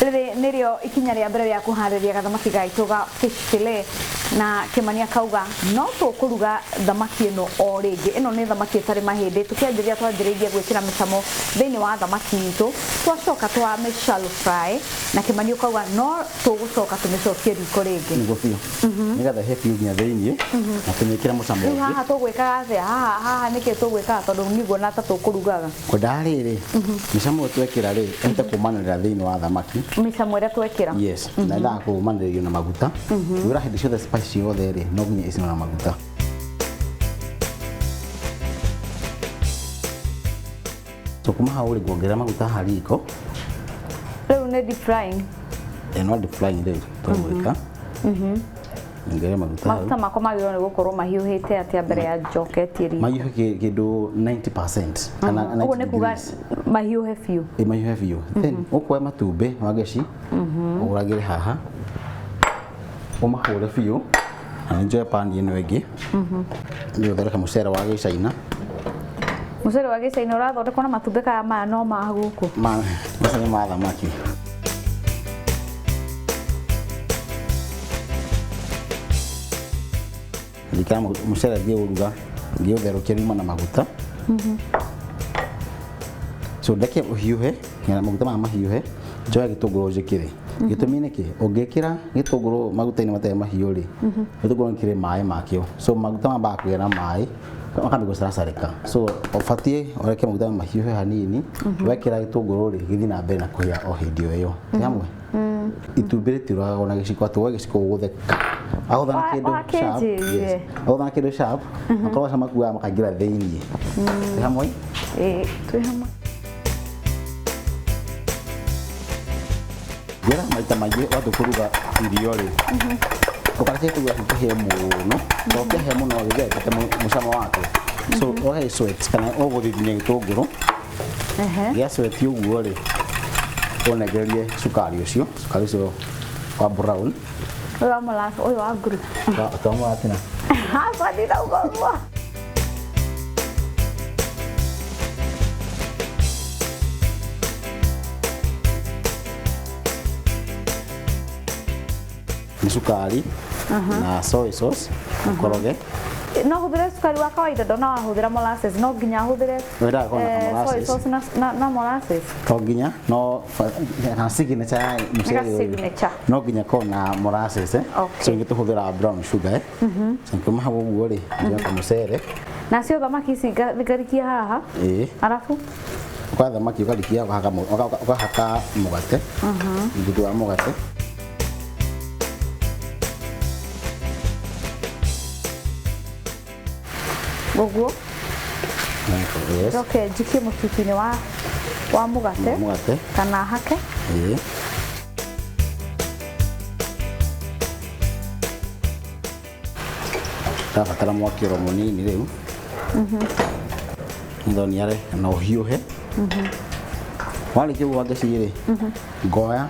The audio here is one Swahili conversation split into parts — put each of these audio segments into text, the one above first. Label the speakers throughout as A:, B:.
A: rĩrĩ nĩrĩo ikinya rĩa mbere rĩa kũharĩria gathamaki gaitũ ga fish fillet na Kĩmani akauga no tũkũruga thamaki ĩno o rĩngĩ. Ĩno nĩ thamaki ĩtarĩ mahĩndĩ, tũkĩanjĩrĩria twanjĩrĩirie gwĩkĩra mĩcamo thĩinĩ wa thamaki itũ, twacoka twa shallow fry na Kĩmani ukauga no tũgũcoka tũmĩcokie riko rĩngĩ
B: nĩguo biũ nĩgetha he biũ nginya thĩinĩ na tũmĩkĩre mũcamo ũngĩ.
A: Haha tũgwĩkaga atĩa? Haha nĩkĩ tũgwĩkaga tondũ nĩguo na ta tũkũrugaga
B: kwendaga rĩrĩ mĩcamo twekĩra rĩ ĩhote kumanĩrĩra thĩinĩ wa thamaki.
A: Mĩcamo ĩrĩa twekĩra
B: yes na ĩndaga kumanĩrĩrio na maguta. Wĩra hĩndĩ ciothe spice yothe rĩ no nginya ĩcinwo na maguta. So kuma hau rĩ nguongerera maguta harĩ riko.
A: Rĩu nĩ deep frying.
B: No deep frying rĩu tũgwĩka. Ngere
A: maguta makwa magĩrĩirwo nĩ gũkorwo mahiũhĩte atĩa mbere ya njoketie riko?
B: Mahiũhe kĩndũ 90% kana 90
A: ũguo nĩ kuga mahiũhe biũ.
B: Mahiũhe biũ. Then ũkuoya matumbĩ wa geci ũgũragĩre haha ũmahũre biũ na nĩnjoe pani ĩno ĩngĩ nĩ ũthondeka mũcere wa gĩcaina.
A: Mũcere wa gĩcaina ũrathondekwo na matumbĩ kaya maya no ma gũkũ?
B: Macani ma thamaki. Ndikara mũcere ngĩũruga ngĩũtherũkia rĩuma na maguta. So ndeke ũhiũhe na maguta maya mahiũhe njoya gĩtũngũrũ njĩkĩre. Gĩtũmi nĩkĩ ũngĩkĩra gĩtũngũrũ maguta-inĩ matarĩ mahiũ rĩ gĩtũngũrũ nĩkĩrĩ maĩ makĩo, so maguta mambaga kũgĩa na maĩ makambia gũcaracarĩka. So ũbatiĩ ũreke maguta mahiũhe hanini wekĩra gĩtũngũrũ rĩ gĩthiĩ na mbere na kũhĩa o hĩndĩ o ĩyo. Hamwe itumbĩ rĩtiũragwo na gĩciko, atĩ woe gĩciko ũgũtheka ahũtha na kĩndũ sharp makorwo cama kuaga makaingĩra thĩinĩ. Hamwe
A: twĩ hamwe.
B: Gwĩra maita maingĩ watũ kũruga irio rĩ ũkareke kũruga kĩhĩe mũno tondũ kĩhĩe mũno gĩgĩte mũcamo wake. So ũhe sweat kana ũgũthithia gĩtũngũrũ gĩa sweat ũguo rĩ ũnengererie cukari ũcio wa brown.
A: Ũyũ wa molasses ũyũ wa nguru
B: twamuatina
A: badira ũguo.
B: ni sukari na soy sauce koroge.
A: No hũthĩre sukari wa kawaida ndo na hũthĩra molasses no nginya hũthĩre soy sauce na molasses
B: to nginya no na signature ya
A: signature
B: no nginya ko na molasses so ngĩtũhũthĩra brown sugar so kuma hau ũguo rĩ njoka mũcere
A: nacio thamaki ici ngarikia haha arafu
B: kwa thamaki ũkarikia ũkahaka mũgate ndugu wa mũgate
A: ũguo. Okay, njikie mũtutu-inĩ wa mũgate kana hake.
B: Ndabatara mwaki oro mũnini rĩu nĩthoniare na ũhiũhe. Warĩkia ũguo ngeci rĩ ngoya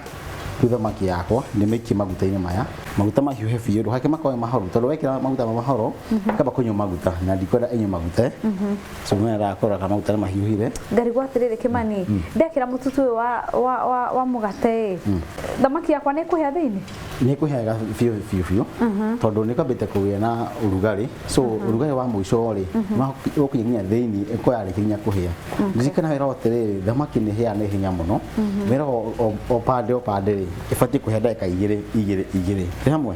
B: thamaki yakwa ndĩmĩikie maguta-inĩ maya, maguta mahiũhe biũ ndũhake makoe mahoru tondũ wekĩra maguta mahoro kamba kũnyua maguta na ndikwenda ĩnyue maguta. So mwe ndakora kama maguta mahiũhire
A: ngarigwo atĩrĩrĩ Kĩmani ndekĩra mũtutu wa mũgate thamaki yakwa nĩ ĩkũhĩa thĩinĩ?
B: Nĩ ĩkũhĩa biũ tondũ nĩ kwambĩte kũgĩa na ũrugarĩ. So ũrugarĩ wa mũico rĩ ũkũnya nginya thĩinĩ ĩkoyarĩkia nginya kũhĩa. Ndirikana wĩra atĩrĩrĩ thamaki nĩ hĩa nĩ hinya mũno, wĩra o pande rĩ ĩbatiĩ kũhĩa ndagĩka igĩrĩ hamwe.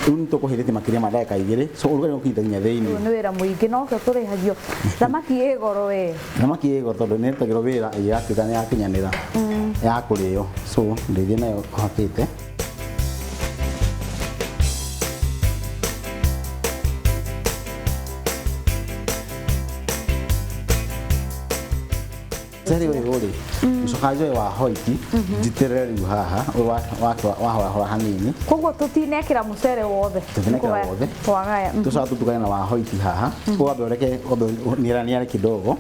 B: Rĩu nĩ tũkũhĩrĩtie makĩria ma ndagĩka igĩrĩ, so ũrugarĩ ũkinyite nginya thĩinĩ.
A: Nĩ wĩra mũingĩ no kĩo tũrĩhagio. Thamaki ĩ goro we.
B: Thamaki ĩ goro tondũ nĩ ĩrutagĩrwo wĩra ĩgatuĩka nĩ yakinyanĩra ya kũrĩo. So ndĩthiĩ nayo hakĩte. Sari ũyũ rĩ mcokanjo wa hoiti njitĩrĩre rĩu haha wahora hanini.
A: Koguo tũtinekĩra mũcere wothe twagaya
B: tũcoka tũtukanie na wa hoiti haha wambe ũreke niaraniare kidogo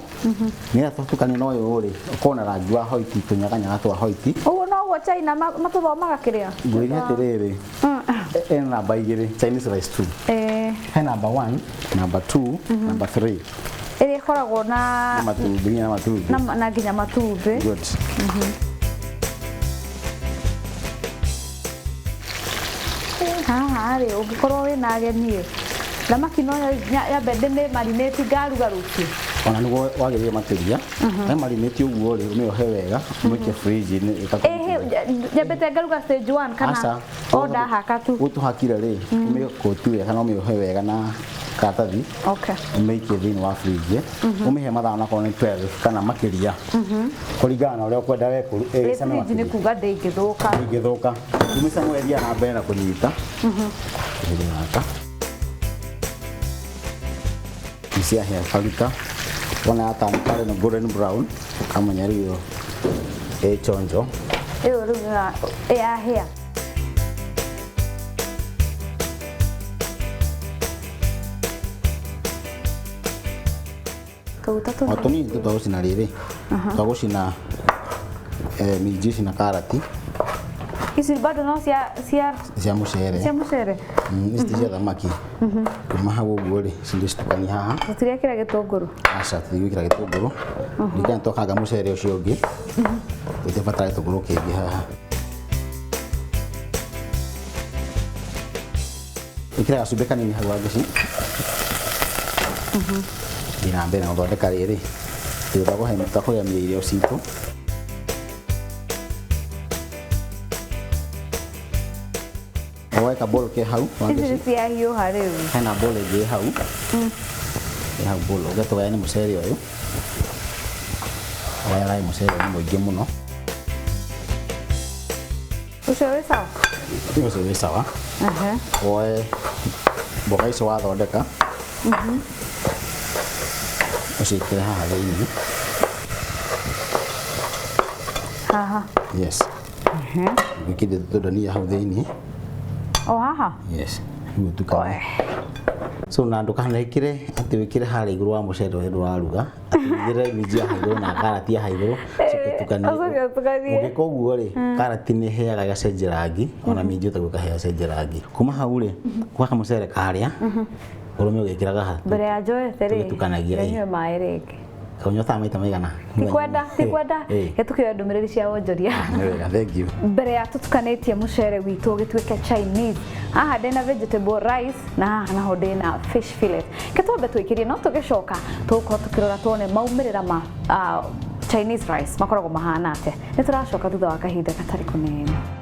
B: nĩgetha tũtukanie na ũyũ rĩ ũkorwo na rangi wa hoiti tũnyaganyaga twa hoiti.
A: Ũguo noguo China matũthomaga kĩrĩa
B: ngwĩria atĩrĩrĩ ena namba igĩrĩ Chinese rice 2 he number 1 number 2 number 3
A: ĩrĩa ĩkoragwo na
B: matumbĩ
A: na nginya matumbĩ.
B: Good.
A: haha rĩ ũngĩkorwo wĩna ageni thamaki no ya bende nĩ marinate ngaruga rũciũ
B: ona nĩguo wagĩrĩire makĩria na marinate ũguo rĩ ũmĩohe wega ũmĩke fridge inĩ
A: nyambĩte ngaruga stage 1 kana oda haka tu
B: ũtũhakire rĩ ũmĩkoti wega na ũmĩohe wega na karatathi ũmĩikie thĩinĩ wa fridge ũmĩhe mathaa onakorwo nĩ 12 kana makĩria kũringana na ũrĩa ũkwenda we
A: ĩcame makĩria nĩ kuga ndĩngĩthũka
B: ũmĩcang'eria na mbere na kũnyita isia hea karuta wana hata pale na golden brown kama nyariyo chonjo
A: runga hea
B: Otoni tutagũcina rĩrĩ tutagũcina minji cina karati
A: ici bado no cia mucere
B: ici cia thamaki kuma hau ũguo rĩ cindĩcitukania haha
A: tũtirekĩra gĩtũngũrũ
B: aca tũtigwĩkĩra gĩtũngũrũ ndikana twakanga mucere ũcio ũngĩ tũtibatara gĩtũngũrũ kĩngĩ haha ĩkĩra gacumbĩ kanini hau gagĩci thiĩ na mbere na gũthondeka rĩrĩ tũtakũgemia irio citũ weka bowl ke hau
A: ici cia hiũha rĩu
B: hena bowl ĩngĩ hau hau bowl ũgetũgania mũcere ũyũ wagagai mũcere nĩ mũingĩ mũno
A: ũcio wĩ sawa
B: ũcio wĩ sawa woe mboga icio wathondeka ũciĩkĩre haha thĩinĩ
A: haha
B: yes wĩkĩrĩte tũdania hau thĩinĩ
A: haha
B: yes rĩu tukane so na ndũkanekĩre atĩ wĩkĩre harĩa igũrũ wa mũcere ũrĩa ndũraruga atĩ minji ya igũrũ na karati ya igũrũ tukanie ũgĩka ũguo rĩ karati nĩ heaga gacenjia rangi ona minji ũtagwĩka hea cenjia rangi kuma hau rĩ gwaka mũcere karĩa ũrũme ũgĩkĩraga haha
A: mbere ya njoete rĩ nyue maĩ rĩngĩ
B: kaunyotaga maita maigana
A: tikwenda hetũkĩoya ndũmĩrĩri cia wonjoria
B: thank you
A: mbere ya tũtukanĩtie mũcere witũ ũgĩtuĩke Chinese haha ndĩna vegetable rice na haha naho ndĩna fish fillet ketwambe twĩkĩrie no tũgĩcoka tũgũkorwo tũkĩrora tuone maumĩrĩra ma Chinese rice makoragwo mahana atĩa nĩ tũracoka thutha wa kahinda gatarĩ kũnene